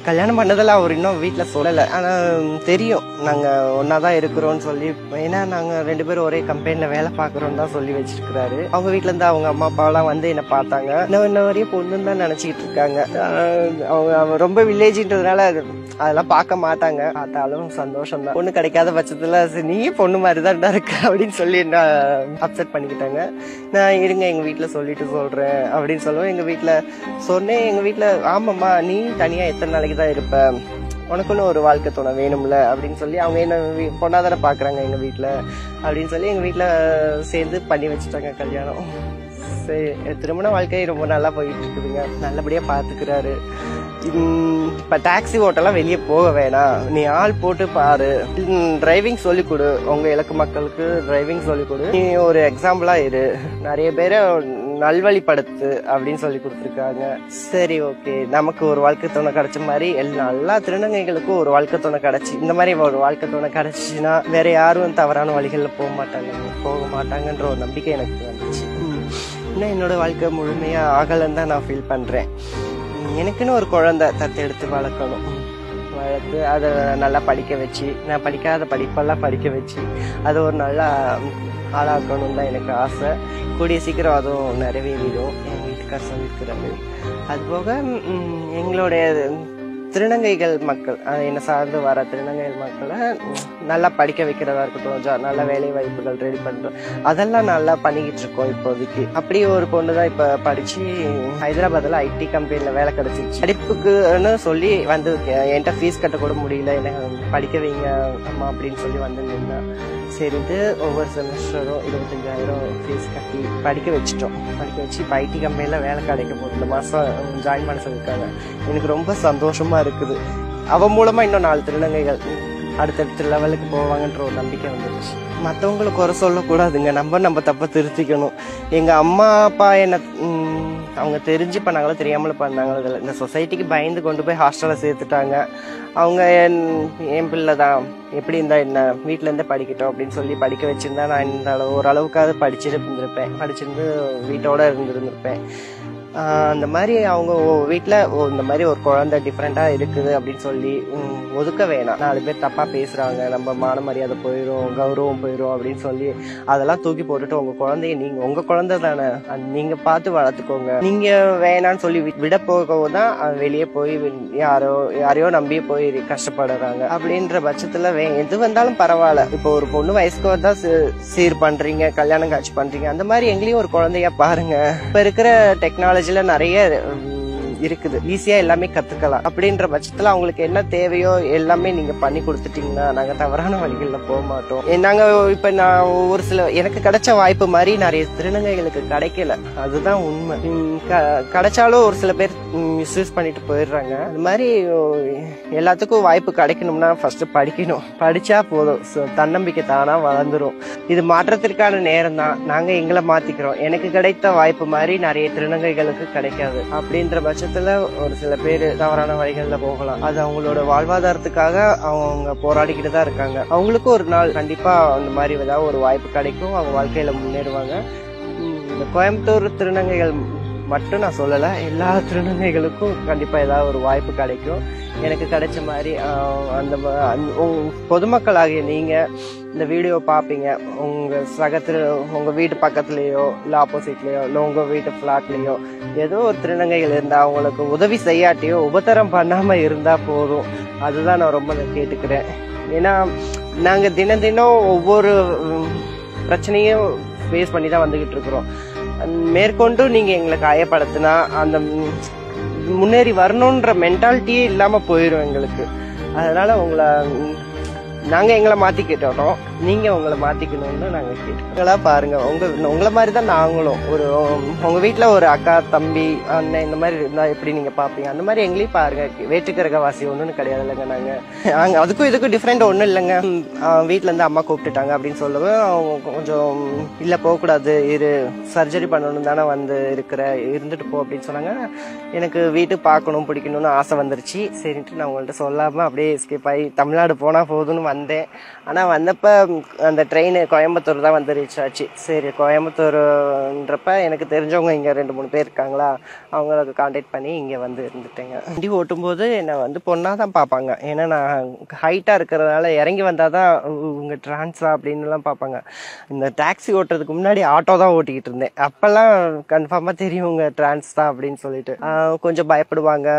கல்யாணம் பண்ணதெல்லாம் அவர் இன்னும் வீட்டில் சொல்லலை. ஆனால் தெரியும் நாங்கள் ஒன்றா தான் இருக்கிறோன்னு சொல்லி. ஏன்னா நாங்கள் 2 பேரும் ஒரே கம்பெனியில் வேலை பார்க்குறோன்னு தான் சொல்லி வச்சிருக்கிறாரு. அவங்க வீட்டிலேருந்து அவங்க அம்மா அப்பாவெல்லாம் வந்து என்னை பார்த்தாங்க. இன்ன வரையும் பொண்ணுன்னு தான் நினச்சிக்கிட்டு இருக்காங்க. அவங்க ரொம்ப வில்லேஜ்ன்றதுனால அதெல்லாம் பார்க்க மாட்டாங்க. பார்த்தாலும் சந்தோஷம் தான். பொண்ணு கிடைக்காத பட்சத்தில் நீயே பொண்ணு மாதிரி தான் இருக்கு அப்படின்னு சொல்லி என்ன அப்செட் பண்ணிக்கிட்டாங்க. நான் இருங்க எங்கள் வீட்டில் சொல்லிட்டு சொல்கிறேன் அப்படின்னு சொல்லுவேன். எங்கள் வீட்டில் சொன்னேன். எங்கள் வீட்டில் ஆமாம்மா நீ தனியாக எத்தனை நாளைக்கு தான் இருப்ப, உனக்குன்னு ஒரு வாழ்க்கை துணை வேணும்ல அப்படின்னு சொல்லி அவங்க என்ன பொண்ணாதானே பாக்குறாங்க எங்க வீட்டுல அப்படின்னு சொல்லி எங்க வீட்டுல சேர்ந்து பண்ணி வச்சுட்டாங்க கல்யாணம். சரி, திருமண வாழ்க்கை ரொம்ப நல்லா போயிட்டு இருக்குதுங்க. நல்லபடியா பாத்துக்கிறாரு. இப்ப டாக்ஸி ஓட்டெல்லாம் வெளியே போக வேணாம், நீ ஆள் போட்டு பாரு, டிரைவிங் சொல்லி கொடு, உங்க இலக்கு மக்களுக்கு டிரைவிங் சொல்லி கொடு, நீ ஒரு எக்ஸாம்பிளா இரு, நிறைய பேரை நல்வழிப்படுத்து அப்படின்னு சொல்லி கொடுத்துருக்காங்க. சரி ஓகே, நமக்கு ஒரு வாழ்க்கை துணை கிடைச்ச மாதிரி எல்லா திருநங்கைகளுக்கும் ஒரு வாழ்க்கை துணை கிடைச்சி இந்த மாதிரி ஒரு வாழ்க்கை துணை கிடைச்சிச்சுன்னா வேற யாரும் தவறான வழிகள்ல போக மாட்டாங்கன்ற ஒரு நம்பிக்கை எனக்கு வந்துச்சு. இன்னும் என்னோட வாழ்க்கை முழுமையா ஆகலன்னு தான் நான் ஃபீல் பண்றேன். எனக்குன்னு ஒரு குழந்தை தத்தெடுத்து வளர்க்கணும். வளர்த்து அதை நல்லா படிக்க வச்சு, நான் படிக்காத படிப்பெல்லாம் படிக்க வச்சு அதை ஒரு நல்லா ஆளாக்கணும் தான் எனக்கு ஆசை. கூடிய சீக்கிரம் அதுவும் நிறைவேறிடும். என் வீட்டுக்கார் சொல்லியிருக்கிறாரு. அதுபோக எங்களுடைய திருநங்கைகள் மக்கள், என்னை சார்ந்து வர திருநங்கைகள் மக்களை நல்லா படிக்க வைக்கிறதா இருக்கட்டும், நல்ல வேலை வாய்ப்புகள் ரெடி பண்றோம், அதெல்லாம் நல்லா பண்ணிக்கிட்டு இருக்கோம் இப்போதைக்கு. அப்படியே ஒரு பொண்ணு தான் இப்ப படிச்சு ஹைதராபாத்ல ஐடி கம்பெனில வேலை கிடைச்சிருச்சு. படிப்புக்குன்னு சொல்லி வந்து என்கிட்ட ஃபீஸ் கட்ட கூட முடியல, எனக்கு படிக்க வைங்க அம்மா அப்படின்னு சொல்லி வந்து நின்னா. சரிட்டு ஒவ்வொரு செமஸ்டரும் 25,000 ஃபீஸ் கட்டி படிக்க வச்சுட்டோம். படிக்க வச்சு இப்போ ஐடி கம்பெனில வேலை கிடைக்க போகுது. இந்த மாசம் ஜாயின் பண்ண சொல்லியிருக்காங்க. எனக்கு ரொம்ப சந்தோஷமா இருக்குது. அவன் மூலமா இன்னும் 4 திருநங்கைகள் அடுத்தடுத்த லெவலுக்கு போவாங்கன்ற ஒரு நம்பிக்கை வந்துருச்சு. மற்றவங்களை குறை சொல்லக்கூடாதுங்க, நம்ம தப்ப திருத்திக்கணும். எங்க அம்மா அப்பா என்ன அவங்க தெரிஞ்சு பண்ணாங்களோ தெரியாமல பண்ணாங்களோ இந்த சொசைட்டிக்கு பயந்து கொண்டு போய் ஹாஸ்டல்ல சேர்த்துட்டாங்க. அவங்க என் பிள்ளை தான், எப்படி இருந்தா என்ன, வீட்டுல இருந்தே படிக்கட்டும் அப்படின்னு சொல்லி படிக்க வச்சிருந்தா நான் இந்த ஓரளவுக்காவது படிச்சிருந்து வீட்டோட இருந்திருந்திருப்பேன். அந்த மாதிரி அவங்க வீட்டுல இந்த மாதிரி ஒரு குழந்தை டிஃப்ரெண்டா இருக்குது அப்படின்னு சொல்லி ஒதுக்க வேணாம். 4 பேர் தப்பா பேசுறாங்க, நம்ம மான மரியாதை போயிடும், கௌரவம் போயிடும் அப்படின்னு சொல்லி அதெல்லாம் தூக்கி போட்டுட்டு உங்க குழந்தைய நீங்க உங்க குழந்தை தானே நீங்க பார்த்து வளர்த்துக்கோங்க. நீங்க வேணான்னு சொல்லி விட போகவும் தான் வெளியே போய் யாரையோ நம்பியே போய் கஷ்டப்படுறாங்க. அப்படின்ற பட்சத்துல எது வந்தாலும் பரவாயில்ல. இப்போ ஒரு பொண்ணு வயசுக்கு வந்தா சீர் பண்றீங்க, கல்யாணம் காட்சி பண்றீங்க, அந்த மாதிரி எங்களையும் ஒரு குழந்தையா பாருங்க. இப்ப இருக்கிற டெக்னாலஜில நிறைய இருக்குது, ஈஸியா எல்லாமே கத்துக்கலாம். அப்படின்ற பட்சத்துல அவங்களுக்கு என்ன தேவையோ எல்லாமே நீங்க பண்ணி கொடுத்துட்டீங்கன்னா நாங்க தவறான வழிகள்ல போக மாட்டோம். நாங்க இப்ப நான் ஒரு சில எனக்கு கிடைச்ச வாய்ப்பு மாதிரி நிறைய திருநங்கைகளுக்கு கிடைக்கல, அதுதான் உண்மை. கிடைச்சாலும் ஒரு சில பேர் மிஸ்யூஸ் பண்ணிட்டு போயிடுறாங்க. அது மாதிரி எல்லாத்துக்கும் வாய்ப்பு கிடைக்கணும்னா ஃபர்ஸ்ட் படிக்கணும். படிச்சா போதும், தன்னம்பிக்கை தானா வளர்ந்துரும். இது மாற்றத்திற்கான நேரம் தான். நாங்க எங்களை மாத்திக்கிறோம். எனக்கு கிடைத்த வாய்ப்பு மாதிரி நிறைய திருநங்கைகளுக்கு கிடைக்காது. அப்படின்ற பட்சத்துல ஒரு சில பேர் தவறான வழிகள்ல போகலாம். அது அவங்களோட வாழ்வாதாரத்துக்காக அவங்க போராடிக்கிட்டு தான் இருக்காங்க. அவங்களுக்கு ஒரு நாள் கண்டிப்பா அந்த மாதிரி ஏதாவது ஒரு வாய்ப்பு கிடைக்கும், அவங்க வாழ்க்கையில முன்னேறுவாங்க. இந்த கோயம்புத்தூர் திருநங்கைகள் மட்டும் நான் சொல்லல, எல்லா திருநங்கைகளுக்கும் கண்டிப்பா ஏதாவது ஒரு வாய்ப்பு கிடைக்கும். எனக்கு கிடைச்ச மாதிரி அந்த பொதுமக்களாகிய நீங்க இந்த வீடியோ பாப்பீங்க, உங்க வீட்டு பக்கத்துலயோ இல்ல ஆப்போசிட்லயோ இல்ல உங்க வீட்டு பிளாட்லயோ ஏதோ ஒரு திருநங்கைகள் இருந்தா அவங்களுக்கு உதவி செய்யாட்டியோ உபத்திரம் பண்ணாம இருந்தா போதும். அதுதான் நான் ரொம்ப கேட்டுக்கிறேன். ஏன்னா நாங்க தினம் ஒவ்வொரு பிரச்சனையும் ஃபேஸ் பண்ணி தான் வந்துகிட்டு இருக்கிறோம். மேற்கொண்டு நீங்க எங்களை காயப்படுத்தினா அந்த முன்னேறி வரணும்ன்ற மென்டாலிட்டியே இல்லாம போயிடும் எங்களுக்கு. அதனால நாங்க எங்களை மாத்திக்கிட்டோம், நீங்க உங்களை மாத்திக்கணும்னு நாங்க கேட்டுக்கலாம். பாருங்க, உங்களை மாதிரிதான் நாங்களும். உங்க வீட்டுல ஒரு அக்கா தம்பி அண்ணன் இந்த மாதிரி இருந்தா எப்படி நீங்க பாப்பீங்க, அந்த மாதிரி எங்களையும் பாருங்க. வேற்றுக்கிரகவாசி ஒண்ணுன்னு கிடையாது இல்லைங்க. நாங்க அதுக்கும் இதுக்கும் டிஃப்ரெண்ட் ஒண்ணும் இல்லைங்க. வீட்டுல இருந்து அம்மா கூப்பிட்டுட்டாங்க அப்படின்னு சொல்லவும் அவங்க கொஞ்சம் இல்ல போகக்கூடாது, சர்ஜரி பண்ணணும் தானே இருந்துட்டு போ அப்படின்னு சொன்னாங்க. எனக்கு வீட்டு பார்க்கணும் பிடிக்கணும்னு ஆசை வந்துருச்சு. சரின்ட்டு நான் உங்கள்ட்ட சொல்லாம அப்படியே எஸ்கேப் ஆகி தமிழ்நாடு போனா போதும்னு வந்தேன். ஆனா வந்தப்ப அந்த ட்ரெயின் கோயம்புத்தூர் தான் வந்து ரீச் ஆச்சு. சரி கோயம்புத்தூர்ன்றப்ப எனக்கு தெரிஞ்சவங்க இங்கே 2-3 பேர் இருக்காங்களா, அவங்களுக்கு கான்டாக்ட் பண்ணி இங்கே வந்து இருந்துட்டேங்க. வண்டி ஓட்டும்போது என்னை வந்து பொண்ணாக தான் பார்ப்பாங்க. ஏன்னா நான் ஹைட்டாக இருக்கிறதுனால இறங்கி வந்தால் தான் உங்கள் ட்ரான்ஸா அப்படின்லாம் பார்ப்பாங்க. இந்த டாக்ஸி ஓட்டுறதுக்கு முன்னாடி ஆட்டோ தான் ஓட்டிக்கிட்டு இருந்தேன். அப்போல்லாம் கன்ஃபார்மாக தெரியும் உங்கள் ட்ரான்ஸ் தான் அப்படின்னு சொல்லிட்டு கொஞ்சம் பயப்படுவாங்க.